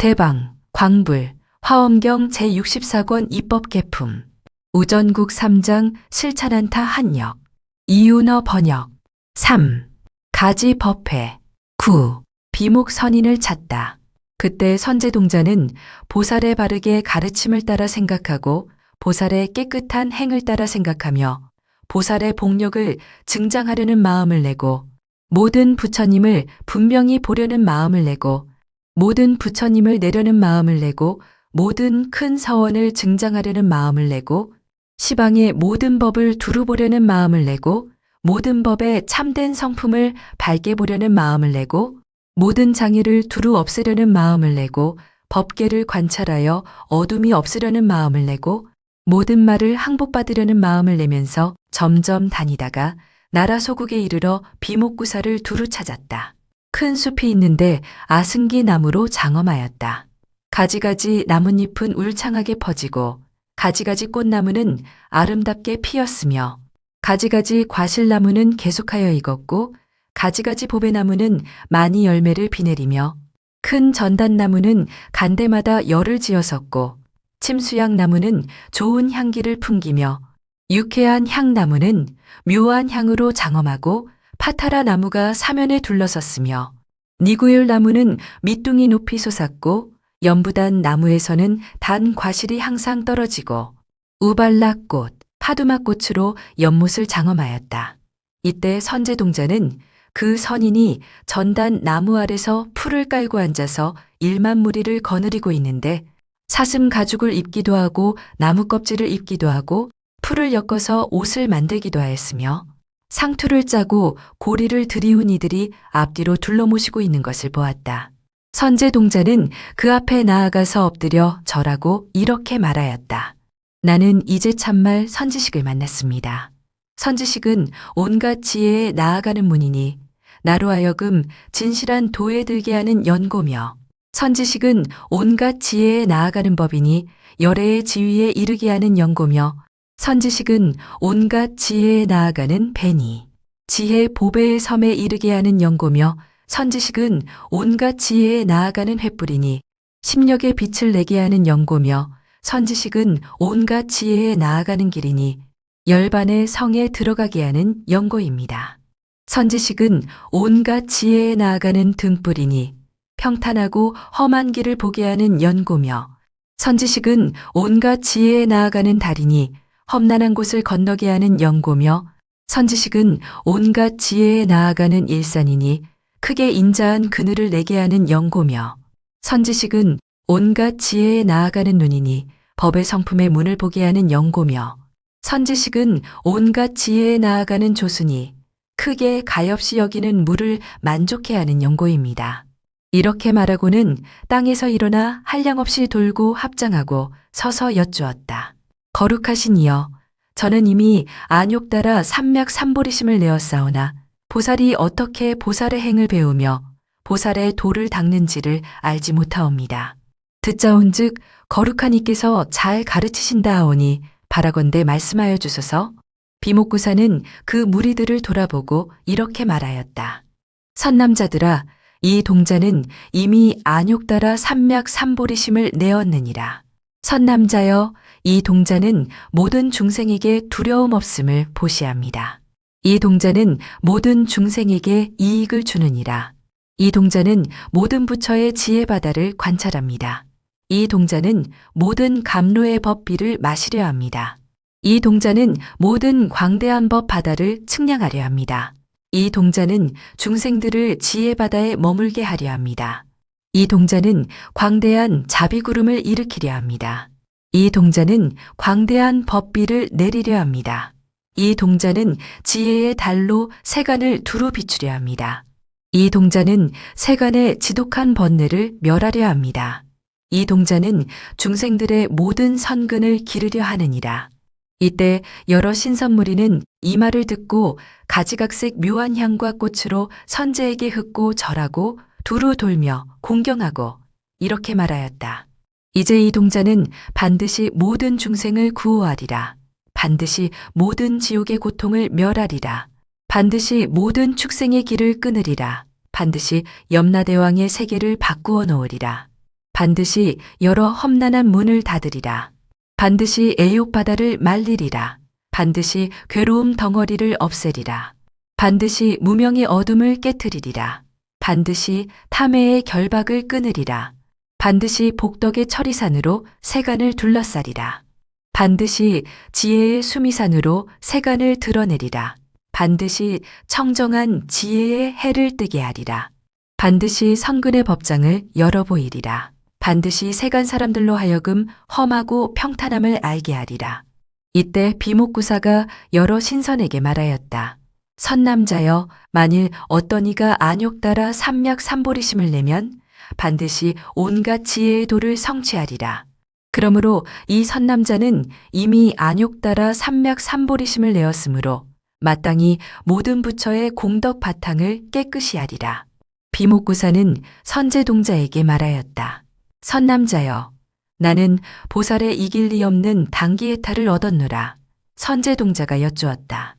대방, 광불, 화엄경 제64권 입법개품, 우전국 3장 실찬한타 한역, 이윤어 번역. 3. 가지 법회. 9. 비목 선인을 찾다. 그때 선제동자는 보살의 바르게 가르침을 따라 생각하고 보살의 깨끗한 행을 따라 생각하며 보살의 복력을 증장하려는 마음을 내고 모든 부처님을 분명히 보려는 마음을 내고 모든 부처님을 내려는 마음을 내고 모든 큰 서원을 증장하려는 마음을 내고 시방의 모든 법을 두루 보려는 마음을 내고 모든 법의 참된 성품을 밝게 보려는 마음을 내고 모든 장애를 두루 없애려는 마음을 내고 법계를 관찰하여 어둠이 없으려는 마음을 내고 모든 말을 항복받으려는 마음을 내면서 점점 다니다가 나라 소국에 이르러 비목구사를 두루 찾았다. 큰 숲이 있는데 아승기 나무로 장엄하였다. 가지가지 나뭇잎은 울창하게 퍼지고 가지가지 꽃나무는 아름답게 피었으며 가지가지 과실나무는 계속하여 익었고 가지가지 보배나무는 많이 열매를 비내리며 큰 전단나무는 간대마다 열을 지어섰고 침수향나무는 좋은 향기를 풍기며 유쾌한 향나무는 묘한 향으로 장엄하고 파타라 나무가 사면에 둘러섰으며 니구율 나무는 밑둥이 높이 솟았고 연부단 나무에서는 단 과실이 항상 떨어지고 우발락꽃, 파두막꽃으로 연못을 장엄하였다. 이때 선제동자는 그 선인이 전단 나무 아래서 풀을 깔고 앉아서 1만 무리를 거느리고 있는데 사슴 가죽을 입기도 하고 나무 껍질을 입기도 하고 풀을 엮어서 옷을 만들기도 하였으며 상투를 짜고 고리를 들이운 이들이 앞뒤로 둘러모시고 있는 것을 보았다. 선제동자는 그 앞에 나아가서 엎드려 절하고 이렇게 말하였다. 나는 이제 참말 선지식을 만났습니다. 선지식은 온갖 지혜에 나아가는 문이니 나로 하여금 진실한 도에 들게 하는 연고며 선지식은 온갖 지혜에 나아가는 법이니 열애의 지위에 이르게 하는 연고며 선지식은 온갖 지혜에 나아가는 배니 지혜 보배의 섬에 이르게 하는 연고며 선지식은 온갖 지혜에 나아가는 횃불이니 심력의 빛을 내게 하는 연고며 선지식은 온갖 지혜에 나아가는 길이니 열반의 성에 들어가게 하는 연고입니다. 선지식은 온갖 지혜에 나아가는 등불이니 평탄하고 험한 길을 보게 하는 연고며 선지식은 온갖 지혜에 나아가는 달이니 험난한 곳을 건너게 하는 연고며 선지식은 온갖 지혜에 나아가는 일산이니 크게 인자한 그늘을 내게 하는 연고며 선지식은 온갖 지혜에 나아가는 눈이니 법의 성품의 문을 보게 하는 연고며 선지식은 온갖 지혜에 나아가는 조수니 크게 가엾이 여기는 물을 만족해 하는 연고입니다. 이렇게 말하고는 땅에서 일어나 한량없이 돌고 합장하고 서서 여쭈었다. 거룩하신 이여, 저는 이미 안욕따라 삼맥삼보리심을 내었사오나 보살이 어떻게 보살의 행을 배우며 보살의 도를 닦는지를 알지 못하옵니다. 듣자온즉 거룩한 이께서 잘 가르치신다 하오니 바라건대 말씀하여 주소서. 비목구사는 그 무리들을 돌아보고 이렇게 말하였다. 선남자들아, 이 동자는 이미 안욕따라 삼맥삼보리심을 내었느니라. 선남자여, 이 동자는 모든 중생에게 두려움 없음을 보시합니다. 이 동자는 모든 중생에게 이익을 주느니라. 이 동자는 모든 부처의 지혜바다를 관찰합니다. 이 동자는 모든 감로의 법비를 마시려 합니다. 이 동자는 모든 광대한 법 바다를 측량하려 합니다. 이 동자는 중생들을 지혜바다에 머물게 하려 합니다. 이 동자는 광대한 자비구름을 일으키려 합니다. 이 동자는 광대한 법비를 내리려 합니다. 이 동자는 지혜의 달로 세간을 두루 비추려 합니다. 이 동자는 세간의 지독한 번뇌를 멸하려 합니다. 이 동자는 중생들의 모든 선근을 기르려 하느니라. 이때 여러 신선무리는 이 말을 듣고 가지각색 묘한 향과 꽃으로 선제에게 흙고 절하고 두루 돌며 공경하고 이렇게 말하였다. 이제 이 동자는 반드시 모든 중생을 구호하리라. 반드시 모든 지옥의 고통을 멸하리라. 반드시 모든 축생의 길을 끊으리라. 반드시 염라대왕의 세계를 바꾸어 놓으리라. 반드시 여러 험난한 문을 닫으리라. 반드시 애욕바다를 말리리라. 반드시 괴로움 덩어리를 없애리라. 반드시 무명의 어둠을 깨트리리라. 반드시 탐해의 결박을 끊으리라. 반드시 복덕의 처리산으로 세간을 둘러싸리라. 반드시 지혜의 수미산으로 세간을 드러내리라. 반드시 청정한 지혜의 해를 뜨게 하리라. 반드시 선근의 법장을 열어 보이리라. 반드시 세간 사람들로 하여금 험하고 평탄함을 알게 하리라. 이때 비목구사가 여러 신선에게 말하였다. 선남자여, 만일 어떤 이가 안욕 따라 삼약 삼보리심을 내면 반드시 온갖 지혜의 도를 성취하리라. 그러므로 이 선남자는 이미 안욕 따라 삼약 삼보리심을 내었으므로 마땅히 모든 부처의 공덕 바탕을 깨끗이 하리라. 비목구사는 선제동자에게 말하였다. 선남자여, 나는 보살에 이길 리 없는 단기해탈을 얻었노라. 선제동자가 여쭈었다.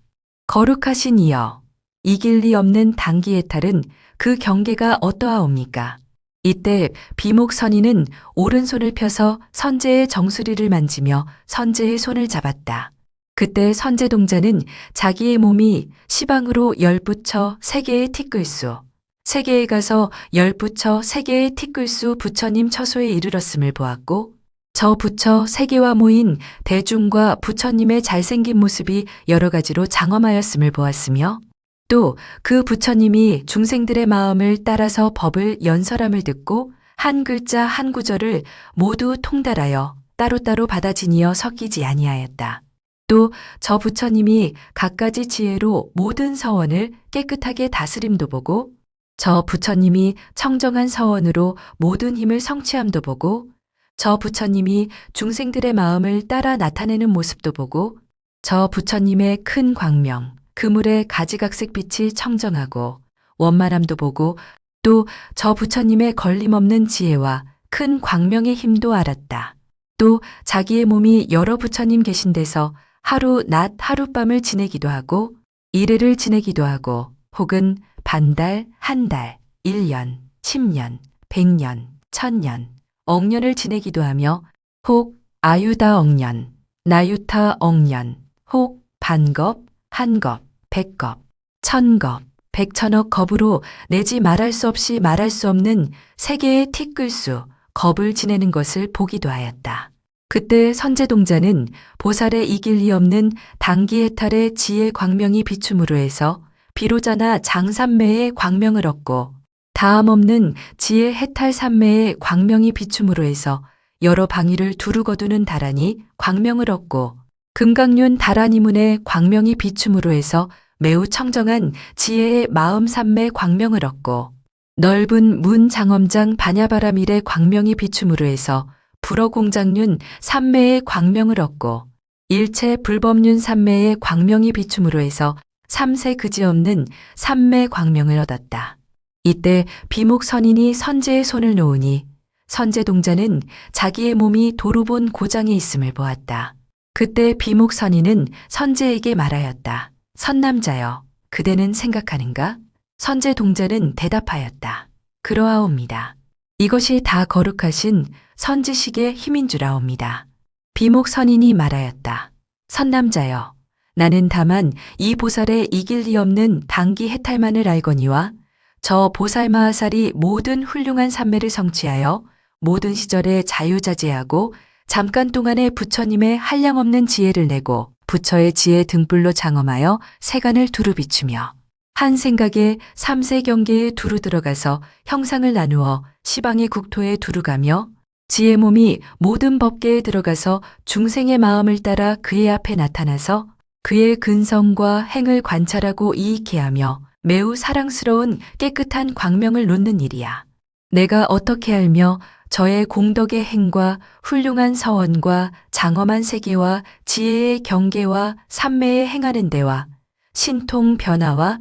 거룩하신 이여, 이길 리 없는 단기해탈은 그 경계가 어떠하옵니까? 이때 비목선인은 오른손을 펴서 선제의 정수리를 만지며 선제의 손을 잡았다. 그때 선제동자는 자기의 몸이 시방으로 10부처 3개의 티끌수, 세계에 가서 10부처 3개의 티끌수 부처님 처소에 이르렀음을 보았고, 저 부처 3개와 모인 대중과 부처님의 잘생긴 모습이 여러 가지로 장엄하였음을 보았으며, 또 그 부처님이 중생들의 마음을 따라서 법을 연설함을 듣고 한 글자 한 구절을 모두 통달하여 따로따로 받아지니어 섞이지 아니하였다. 또 저 부처님이 갖가지 지혜로 모든 서원을 깨끗하게 다스림도 보고, 저 부처님이 청정한 서원으로 모든 힘을 성취함도 보고, 저 부처님이 중생들의 마음을 따라 나타내는 모습도 보고, 저 부처님의 큰 광명, 그물의 가지각색 빛이 청정하고 원만함도 보고, 또 저 부처님의 걸림없는 지혜와 큰 광명의 힘도 알았다. 또 자기의 몸이 여러 부처님 계신 데서 하루 낮 하룻밤을 지내기도 하고, 일회를 지내기도 하고, 혹은 반달, 한 달, 1년, 10년, 100년, 1000년, 억년을 지내기도 하며, 혹 아유다 억년, 나유타 억년, 혹 반겁, 한겁, 백겁, 천겁, 백천억 겁으로 내지 말할 수 없이 말할 수 없는 3개의 티끌수, 겁을 지내는 것을 보기도 하였다. 그때 선제동자는 보살에 이길 리 없는 단기해탈의 지혜 광명이 비춤으로 해서 비로자나 장삼매의 광명을 얻고, 다함 없는 지혜 해탈 삼매의 광명이 비춤으로 해서 여러 방위를 두루 거두는 다란이 광명을 얻고, 금강륜 다란이문의 광명이 비춤으로 해서 매우 청정한 지혜의 마음 삼매 광명을 얻고, 넓은 문 장엄장 반야바라밀의 광명이 비춤으로 해서 불어공장륜 삼매의 광명을 얻고, 일체 불법륜 삼매의 광명이 비춤으로 해서 삼세 그지없는 삼매 광명을 얻었다. 이때 비목선인이 선제의 손을 놓으니 선제동자는 자기의 몸이 도루본 고장에 있음을 보았다. 그때 비목선인은 선제에게 말하였다. 선남자여, 그대는 생각하는가? 선제동자는 대답하였다. 그러하옵니다. 이것이 다 거룩하신 선지식의 힘인 줄 아옵니다. 비목선인이 말하였다. 선남자여, 나는 다만 이 보살에 이길 리 없는 단기 해탈만을 알거니와 저 보살마하살이 모든 훌륭한 삼매를 성취하여 모든 시절에 자유자재하고 잠깐 동안에 부처님의 한량없는 지혜를 내고 부처의 지혜 등불로 장엄하여 세간을 두루 비추며 한 생각에 삼세 경계에 두루 들어가서 형상을 나누어 시방의 국토에 두루 가며 지혜 몸이 모든 법계에 들어가서 중생의 마음을 따라 그의 앞에 나타나서 그의 근성과 행을 관찰하고 이익해 하며 매우 사랑스러운 깨끗한 광명을 놓는 일이야. 내가 어떻게 알며 저의 공덕의 행과 훌륭한 서원과 장엄한 세계와 지혜의 경계와 삼매의 행하는 데와 신통 변화와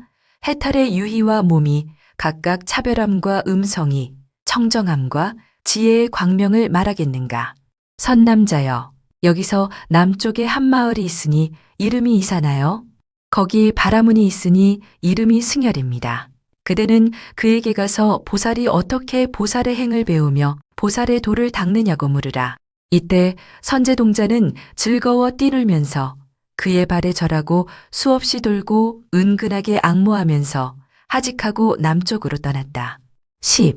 해탈의 유희와 몸이 각각 차별함과 음성이 청정함과 지혜의 광명을 말하겠는가. 선남자여, 여기서 남쪽에 한 마을이 있으니 이름이 이사나요? 거기 바라문이 있으니 이름이 승열입니다. 그대는 그에게 가서 보살이 어떻게 보살의 행을 배우며 보살의 도를 닦느냐고 물으라. 이때 선제동자는 즐거워 뛰놀면서 그의 발에 절하고 수없이 돌고 은근하게 앙모하면서 하직하고 남쪽으로 떠났다. 10.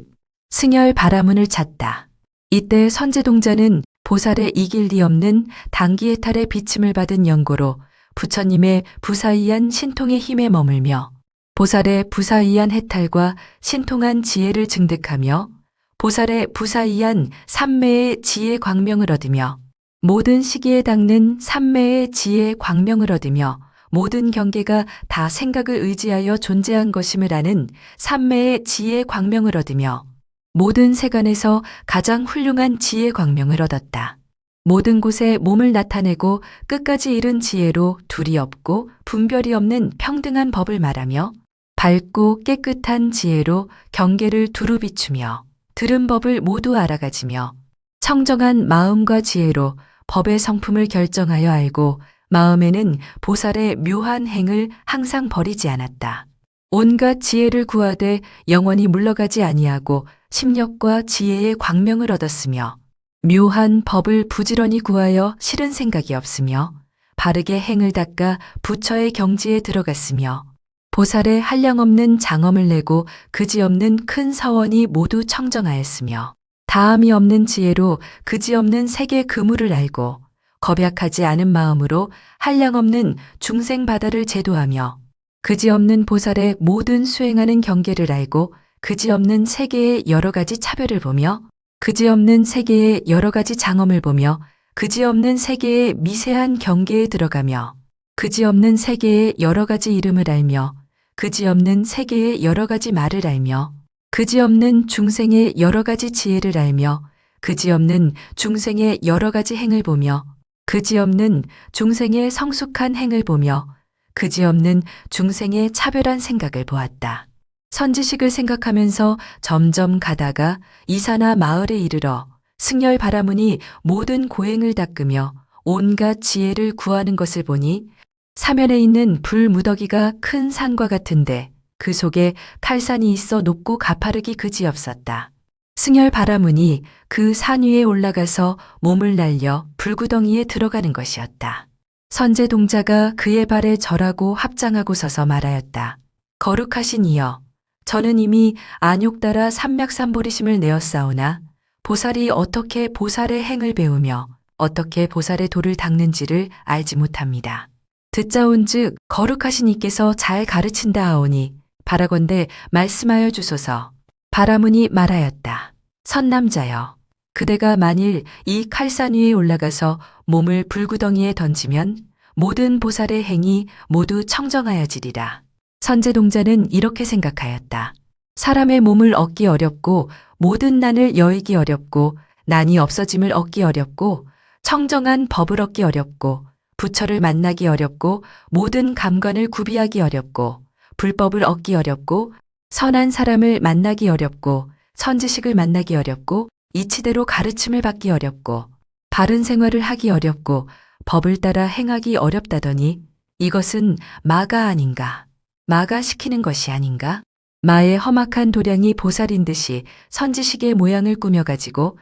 승열 바라문을 찾다. 이때 선제동자는 보살의 이길 리 없는 단기해탈의 비침을 받은 연고로 부처님의 부사이한 신통의 힘에 머물며 보살의 부사이한 해탈과 신통한 지혜를 증득하며 보살의 부사이한 삼매의 지혜 광명을 얻으며 모든 시기에 닦는 삼매의 지혜 광명을 얻으며 모든 경계가 다 생각을 의지하여 존재한 것임을 아는 삼매의 지혜 광명을 얻으며 모든 세간에서 가장 훌륭한 지혜 광명을 얻었다. 모든 곳에 몸을 나타내고 끝까지 이른 지혜로 둘이 없고 분별이 없는 평등한 법을 말하며 밝고 깨끗한 지혜로 경계를 두루 비추며 들은 법을 모두 알아가지며 청정한 마음과 지혜로 법의 성품을 결정하여 알고 마음에는 보살의 묘한 행을 항상 버리지 않았다. 온갖 지혜를 구하되 영원히 물러가지 아니하고 심력과 지혜의 광명을 얻었으며 묘한 법을 부지런히 구하여 싫은 생각이 없으며 바르게 행을 닦아 부처의 경지에 들어갔으며 보살의 한량없는 장엄을 내고 그지없는 큰 사원이 모두 청정하였으며 다함이 없는 지혜로 그지없는 세계 그물을 알고 겁약하지 않은 마음으로 한량없는 중생 바다를 제도하며 그지없는 보살의 모든 수행하는 경계를 알고 그지없는 세계의 여러 가지 차별을 보며 그지없는 세계의 여러 가지 장엄을 보며 그지없는 세계의 미세한 경계에 들어가며 그지없는 세계의 여러 가지 이름을 알며 그지없는 세계의 여러 가지 말을 알며 그지없는 중생의 여러 가지 지혜를 알며 그지없는 중생의 여러 가지 행을 보며 그지없는 중생의 성숙한 행을 보며 그지없는 중생의 차별한 생각을 보았다. 선지식을 생각하면서 점점 가다가 이사나 마을에 이르러 승열 바라문이 모든 고행을 닦으며 온갖 지혜를 구하는 것을 보니 사면에 있는 불무더기가 큰 산과 같은데 그 속에 칼산이 있어 높고 가파르기 그지없었다. 승열 바라문이 그 산 위에 올라가서 몸을 날려 불구덩이에 들어가는 것이었다. 선제동자가 그의 발에 절하고 합장하고 서서 말하였다. 거룩하신 이여, 저는 이미 안욕 따라 삼맥삼보리심을 내었사오나 보살이 어떻게 보살의 행을 배우며 어떻게 보살의 도를 닦는지를 알지 못합니다. 듣자온즉 거룩하신 이께서 잘 가르친다 하오니 바라건대 말씀하여 주소서. 바라문이 말하였다. 선남자여, 그대가 만일 이 칼산 위에 올라가서 몸을 불구덩이에 던지면 모든 보살의 행이 모두 청정하여지리라. 선제동자는 이렇게 생각하였다. 사람의 몸을 얻기 어렵고 모든 난을 여의기 어렵고 난이 없어짐을 얻기 어렵고 청정한 법을 얻기 어렵고 부처를 만나기 어렵고 모든 감관을 구비하기 어렵고 불법을 얻기 어렵고 선한 사람을 만나기 어렵고 선지식을 만나기 어렵고 이치대로 가르침을 받기 어렵고 바른 생활을 하기 어렵고 법을 따라 행하기 어렵다더니 이것은 마가 아닌가? 마가 시키는 것이 아닌가? 마의 험악한 도량이 보살인 듯이 선지식의 모양을 꾸며가지고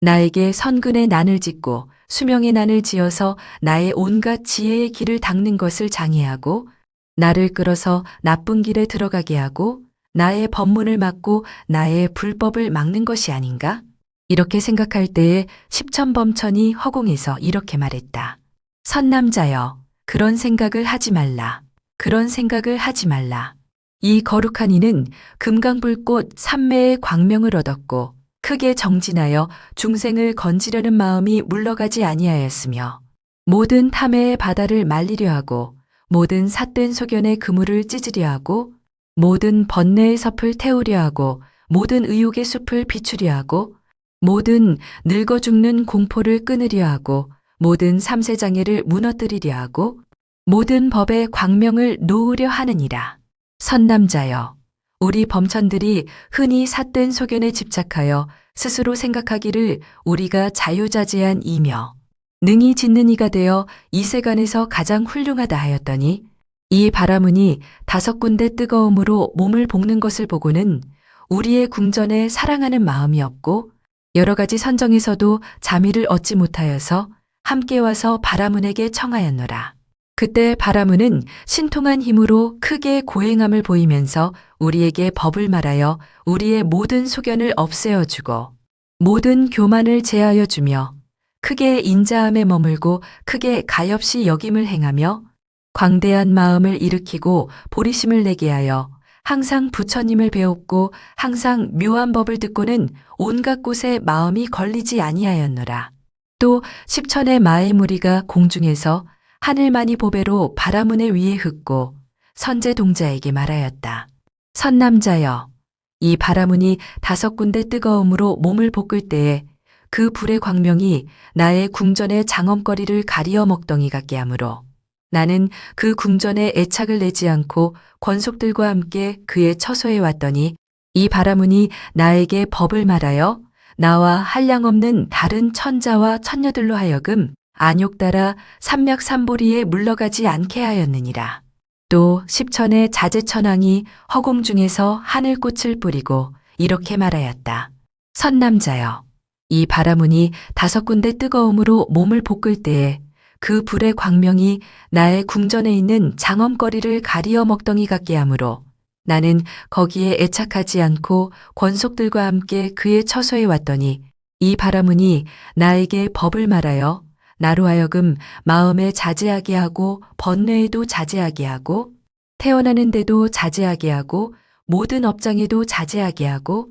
나에게 선근의 난을 짓고 수명의 난을 지어서 나의 온갖 지혜의 길을 닦는 것을 장애하고 나를 끌어서 나쁜 길에 들어가게 하고 나의 법문을 막고 나의 불법을 막는 것이 아닌가? 이렇게 생각할 때에 십천범천이 허공에서 이렇게 말했다. 선남자여, 그런 생각을 하지 말라. 그런 생각을 하지 말라. 이 거룩한 이는 금강불꽃 삼매의 광명을 얻었고 크게 정진하여 중생을 건지려는 마음이 물러가지 아니하였으며 모든 탐해의 바다를 말리려 하고 모든 삿된 소견의 그물을 찢으려 하고 모든 번뇌의 섭을 태우려 하고 모든 의욕의 숲을 비추려 하고 모든 늙어 죽는 공포를 끊으려 하고 모든 삼세장애를 무너뜨리려 하고 모든 법의 광명을 놓으려 하느니라. 선남자여, 우리 범천들이 흔히 삿된 소견에 집착하여 스스로 생각하기를 우리가 자유자재한 이며 능히 짓는 이가 되어 이 세간에서 가장 훌륭하다 하였더니 이 바라문이 5군데 뜨거움으로 몸을 볶는 것을 보고는 우리의 궁전에 사랑하는 마음이 없고 여러 가지 선정에서도 자미를 얻지 못하여서 함께 와서 바라문에게 청하였노라. 그때 바라문은 신통한 힘으로 크게 고행함을 보이면서 우리에게 법을 말하여 우리의 모든 소견을 없애어 주고 모든 교만을 제하여 주며 크게 인자함에 머물고 크게 가엾이 여김을 행하며 광대한 마음을 일으키고 보리심을 내게 하여 항상 부처님을 배웠고 항상 묘한 법을 듣고는 온갖 곳에 마음이 걸리지 아니하였노라. 또 10천의 마의 무리가 공중에서 하늘만이 보배로 바라문의 위에 흙고 선제 동자에게 말하였다. 선남자여, 이 바라문이 5군데 뜨거움으로 몸을 볶을 때에 그 불의 광명이 나의 궁전의 장엄거리를 가리어 먹덩이 같게 하므로 나는 그 궁전에 애착을 내지 않고 권속들과 함께 그의 처소에 왔더니 이 바라문이 나에게 법을 말하여 나와 한량없는 다른 천자와 천녀들로 하여금 안욕 따라 삼맥삼보리에 물러가지 않게 하였느니라. 또 10천의 자제천왕이 허공 중에서 하늘꽃을 뿌리고 이렇게 말하였다. 선남자여, 이 바라문이 5군데 뜨거움으로 몸을 볶을 때에 그 불의 광명이 나의 궁전에 있는 장엄거리를 가리어 먹덩이 같게 하므로 나는 거기에 애착하지 않고 권속들과 함께 그의 처소에 왔더니 이 바라문이 나에게 법을 말하여 나로 하여금 마음에 자제하게 하고 번뇌에도 자제하게 하고 태어나는데도 자제하게 하고 모든 업장에도 자제하게 하고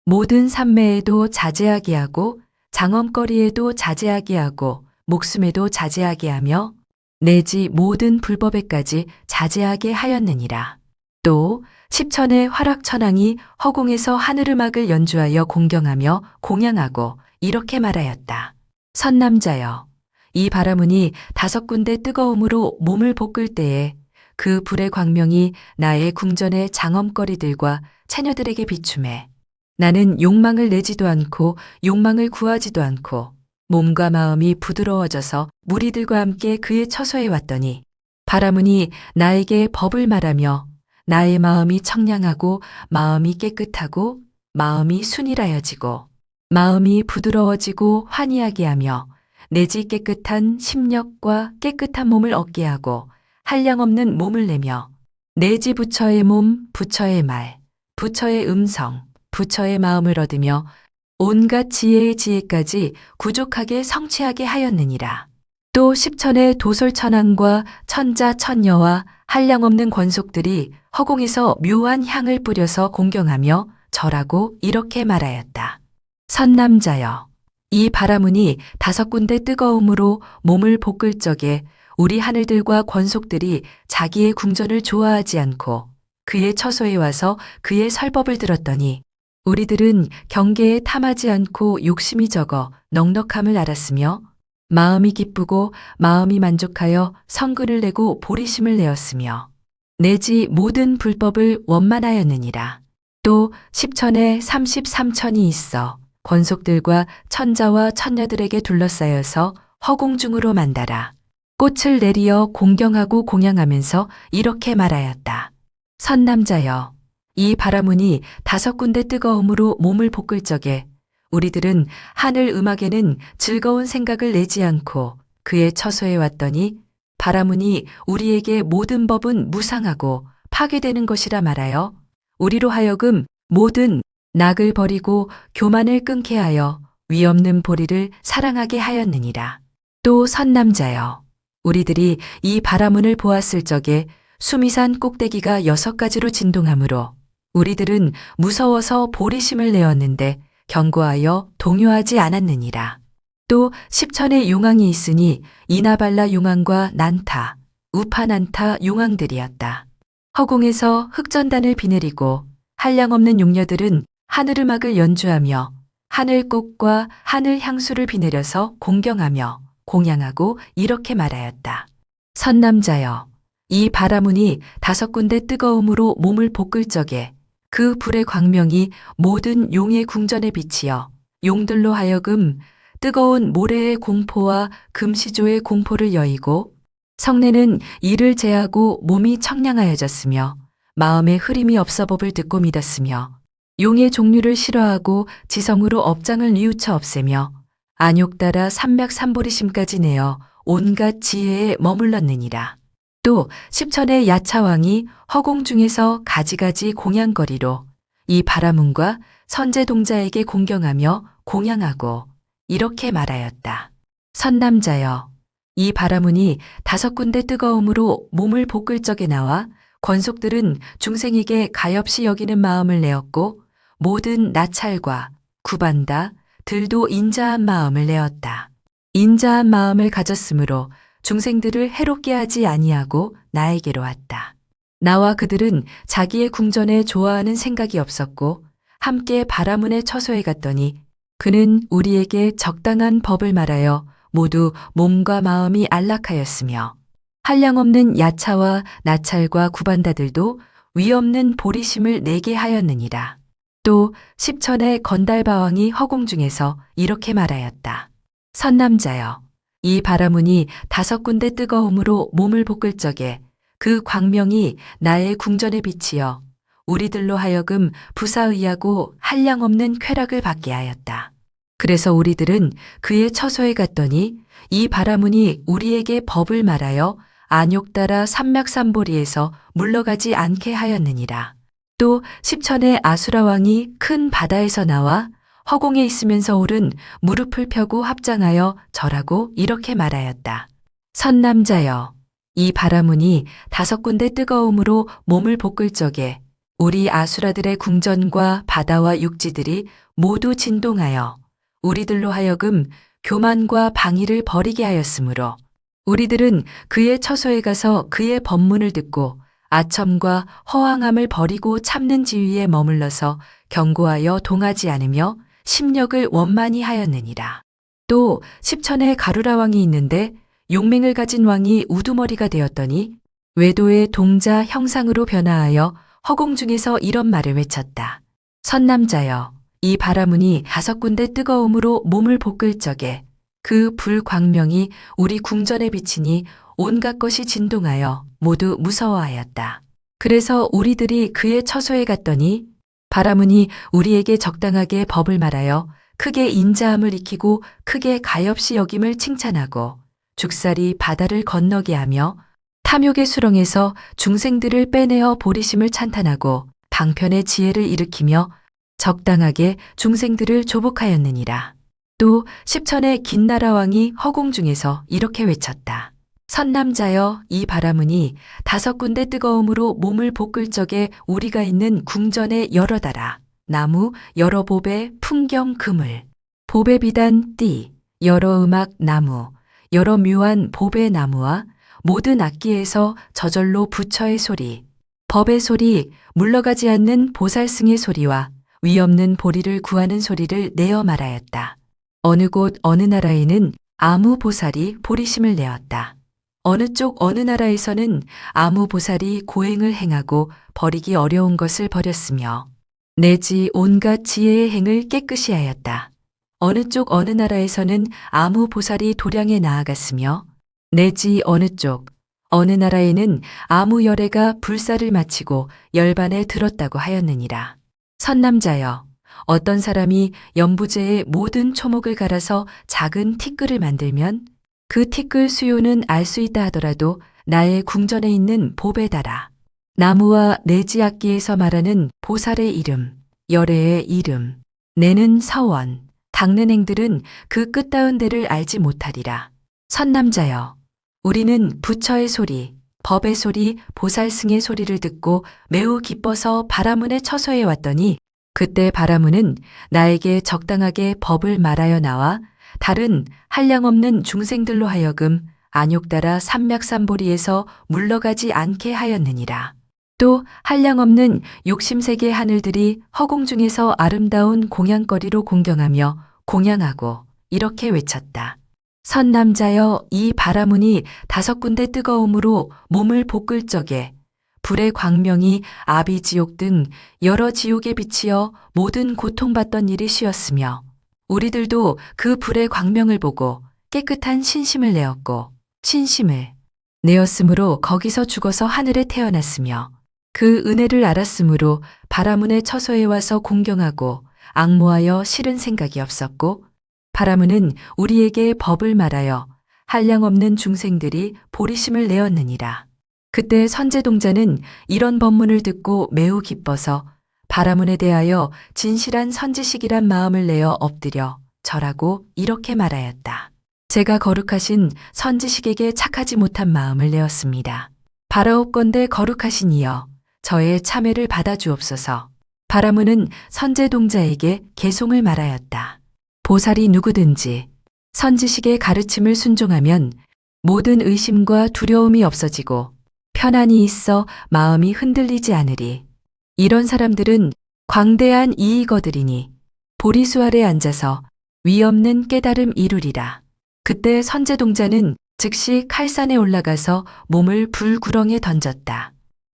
모든 산매에도 자제하게 하고 장엄거리에도 자제하게 하고 목숨에도 자제하게 하며 내지 모든 불법에까지 자제하게 하였느니라. 또 10천의 화락천왕이 허공에서 하늘음악을 연주하여 공경하며 공양하고 이렇게 말하였다. 선남자여, 이 바라문이 5군데 뜨거움으로 몸을 볶을 때에 그 불의 광명이 나의 궁전의 장엄거리들과 처녀들에게 비추매 나는 욕망을 내지도 않고 욕망을 구하지도 않고 몸과 마음이 부드러워져서 무리들과 함께 그의 처소에 왔더니 바라문이 나에게 법을 말하며 나의 마음이 청량하고 마음이 깨끗하고 마음이 순일하여지고 마음이 부드러워지고 환희하게 하며 내지 깨끗한 심력과 깨끗한 몸을 얻게 하고 한량없는 몸을 내며 내지 부처의 몸, 부처의 말, 부처의 음성, 부처의 마음을 얻으며 온갖 지혜의 지혜까지 구족하게 성취하게 하였느니라. 또 10천의 도솔천왕과 천자 천녀와 한량없는 권속들이 허공에서 묘한 향을 뿌려서 공경하며 절하고 이렇게 말하였다. 선남자여, 이 바라문이 5군데 뜨거움으로 몸을 볶을 적에 우리 하늘들과 권속들이 자기의 궁전을 좋아하지 않고 그의 처소에 와서 그의 설법을 들었더니 우리들은 경계에 탐하지 않고 욕심이 적어 넉넉함을 알았으며 마음이 기쁘고 마음이 만족하여 성근을 내고 보리심을 내었으며 내지 모든 불법을 원만하였느니라. 또 10천에 33천이 있어 권속들과 천자와 천녀들에게 둘러싸여서 허공중으로 만달아 꽃을 내리어 공경하고 공양하면서 이렇게 말하였다. 선남자여, 이 바라문이 5군데 뜨거움으로 몸을 볶을 적에 우리들은 하늘 음악에는 즐거운 생각을 내지 않고 그의 처소에 왔더니 바라문이 우리에게 모든 법은 무상하고 파괴되는 것이라 말하여 우리로 하여금 모든 낙을 버리고 교만을 끊게 하여 위없는 보리를 사랑하게 하였느니라. 또 선남자여, 우리들이 이 바라문을 보았을 적에 수미산 꼭대기가 6가지로 진동하므로 우리들은 무서워서 보리심을 내었는데 경고하여 동요하지 않았느니라. 또 10천의 용왕이 있으니 이나발라 용왕과 난타, 우파난타 용왕들이었다. 허공에서 흑전단을 비내리고 한량없는 용녀들은 하늘음악을 연주하며 하늘꽃과 하늘향수를 비내려서 공경하며 공양하고 이렇게 말하였다. 선남자여, 이 바라문이 5군데 뜨거움으로 몸을 볶을 적에 그 불의 광명이 모든 용의 궁전에 비치어 용들로 하여금 뜨거운 모래의 공포와 금시조의 공포를 여의고 성내는 이를 제하고 몸이 청량하여졌으며 마음에 흐림이 없어 법을 듣고 믿었으며 용의 종류를 싫어하고 지성으로 업장을 뉘우쳐 없애며 안욕 따라 삼맥삼보리심까지 내어 온갖 지혜에 머물렀느니라. 또 십천의 야차왕이 허공 중에서 가지가지 공양거리로 이 바라문과 선제동자에게 공경하며 공양하고 이렇게 말하였다. 선남자여, 이 바라문이 5군데 뜨거움으로 몸을 볶을 적에 나와 권속들은 중생에게 가엾이 여기는 마음을 내었고 모든 나찰과 구반다 들도 인자한 마음을 내었다. 인자한 마음을 가졌으므로 중생들을 해롭게 하지 아니하고 나에게로 왔다. 나와 그들은 자기의 궁전에 좋아하는 생각이 없었고 함께 바라문의 처소에 갔더니 그는 우리에게 적당한 법을 말하여 모두 몸과 마음이 안락하였으며 한량없는 야차와 나찰과 구반다들도 위없는 보리심을 내게 하였느니라. 또 십천의 건달바왕이 허공 중에서 이렇게 말하였다. 선남자여, 이 바라문이 5군데 뜨거움으로 몸을 볶을 적에 그 광명이 나의 궁전에 비치어 우리들로 하여금 부사의하고 한량없는 쾌락을 받게 하였다. 그래서 우리들은 그의 처소에 갔더니 이 바라문이 우리에게 법을 말하여 안욕 따라 삼맥삼보리에서 물러가지 않게 하였느니라. 또 십천의 아수라 왕이 큰 바다에서 나와 허공에 있으면서 오른 무릎을 펴고 합장하여 절하고 이렇게 말하였다. 선남자여, 이 바라문이 5군데 뜨거움으로 몸을 볶을 적에 우리 아수라들의 궁전과 바다와 육지들이 모두 진동하여 우리들로 하여금 교만과 방위를 버리게 하였으므로 우리들은 그의 처소에 가서 그의 법문을 듣고 아첨과 허황함을 버리고 참는 지위에 머물러서 경고하여 동하지 않으며 심력을 원만히 하였느니라. 또 십천의 가루라 왕이 있는데 용맹을 가진 왕이 우두머리가 되었더니 외도의 동자 형상으로 변화하여 허공 중에서 이런 말을 외쳤다. 선남자여, 이 바라문이 5군데 뜨거움으로 몸을 볶을 적에 그 불광명이 우리 궁전에 비치니 온갖 것이 진동하여 모두 무서워하였다. 그래서 우리들이 그의 처소에 갔더니 바라문이 우리에게 적당하게 법을 말하여 크게 인자함을 익히고 크게 가엾이 여김을 칭찬하고 죽살이 바다를 건너게 하며 탐욕의 수렁에서 중생들을 빼내어 보리심을 찬탄하고 방편의 지혜를 일으키며 적당하게 중생들을 조복하였느니라. 또 십천의 긴나라 왕이 허공 중에서 이렇게 외쳤다. 선남자여, 이 바라문이 5군데 뜨거움으로 몸을 볶을 적에 우리가 있는 궁전에 여러 다라 나무 여러 보배 풍경 그물 보배 비단 띠 여러 음악 나무 여러 묘한 보배 나무와 모든 악기에서 저절로 부처의 소리 법의 소리 물러가지 않는 보살승의 소리와 위없는 보리를 구하는 소리를 내어 말하였다. 어느 곳 어느 나라에는 아무 보살이 보리심을 내었다. 어느 쪽 어느 나라에서는 아무 보살이 고행을 행하고 버리기 어려운 것을 버렸으며 내지 온갖 지혜의 행을 깨끗이 하였다. 어느 쪽 어느 나라에서는 아무 보살이 도량에 나아갔으며 내지 어느 쪽 어느 나라에는 아무 열애가 불사를 마치고 열반에 들었다고 하였느니라. 선남자여, 어떤 사람이 연부제의 모든 초목을 갈아서 작은 티끌을 만들면 그 티끌 수요는 알 수 있다 하더라도 나의 궁전에 있는 보배 달아 나무와 내지 악기에서 말하는 보살의 이름, 열애의 이름, 내는 서원, 닦는 행들은 그 끝다운 데를 알지 못하리라. 선남자여, 우리는 부처의 소리, 법의 소리, 보살승의 소리를 듣고 매우 기뻐서 바라문의 처소에 왔더니 그때 바라문은 나에게 적당하게 법을 말하여 나와 다른 한량없는 중생들로 하여금 안욕 따라 삼맥삼보리에서 물러가지 않게 하였느니라. 또 한량없는 욕심세계 하늘들이 허공 중에서 아름다운 공양거리로 공경하며 공양하고 이렇게 외쳤다. 선남자여, 이 바라문이 5군데 뜨거움으로 몸을 볶을 적에 불의 광명이 아비지옥 등 여러 지옥에 비치어 모든 고통받던 일이 쉬었으며 우리들도 그 불의 광명을 보고 깨끗한 신심을 내었고 신심을 내었으므로 거기서 죽어서 하늘에 태어났으며 그 은혜를 알았으므로 바라문의 처소에 와서 공경하고 앙모하여 싫은 생각이 없었고 바라문은 우리에게 법을 말하여 한량없는 중생들이 보리심을 내었느니라. 그때 선제동자는 이런 법문을 듣고 매우 기뻐서 바라문에 대하여 진실한 선지식이란 마음을 내어 엎드려 절하고 이렇게 말하였다. 제가 거룩하신 선지식에게 착하지 못한 마음을 내었습니다. 바라옵건대 거룩하신 이여 저의 참회를 받아주옵소서. 바라문은 선제동자에게 계송을 말하였다. 보살이 누구든지 선지식의 가르침을 순종하면 모든 의심과 두려움이 없어지고 편안히 있어 마음이 흔들리지 않으리. 이런 사람들은 광대한 이익 얻으리니 보리수 아래 앉아서 위없는 깨달음 이루리라. 그때 선제동자는 즉시 칼산에 올라가서 몸을 불구렁에 던졌다.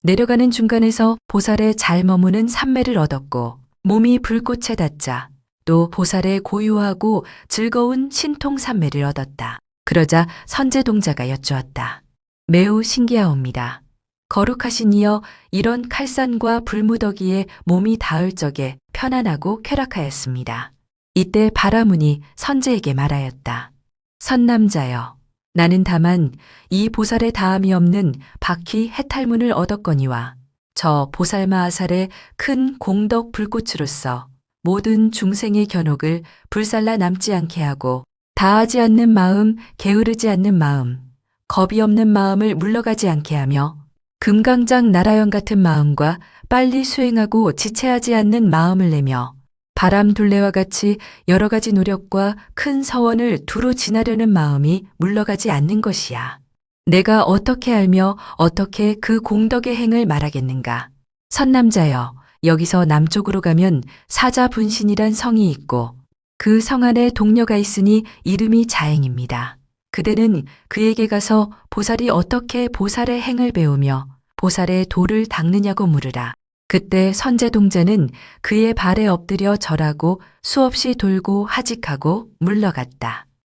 내려가는 중간에서 보살의 잘 머무는 산매를 얻었고 몸이 불꽃에 닿자 또 보살의 고요하고 즐거운 신통 산매를 얻었다. 그러자 선제동자가 여쭈었다. 매우 신기하옵니다. 거룩하신 이여 이런 칼산과 불무더기에 몸이 닿을 적에 편안하고 쾌락하였습니다. 이때 바라문이 선제에게 말하였다. 선남자여 나는 다만 이 보살의 다함이 없는 바퀴 해탈문을 얻었거니와 저 보살마하살의 큰 공덕 불꽃으로서 모든 중생의 견혹을 불살라 남지 않게 하고 다하지 않는 마음, 게으르지 않는 마음, 겁이 없는 마음을 물러가지 않게 하며 금강장 나라연 같은 마음과 빨리 수행하고 지체하지 않는 마음을 내며 바람 둘레와 같이 여러 가지 노력과 큰 서원을 두루 지나려는 마음이 물러가지 않는 것이야. 내가 어떻게 알며 어떻게 그 공덕의 행을 말하겠는가? 선남자여, 여기서 남쪽으로 가면 사자분신이란 성이 있고 그 성 안에 동녀가 있으니 이름이 자행입니다. 그대는 그에게 가서 보살이 어떻게 보살의 행을 배우며 보살의 도를 닦느냐고 물으라. 그때 선제동자는 그의 발에 엎드려 절하고 수없이 돌고 하직하고 물러갔다.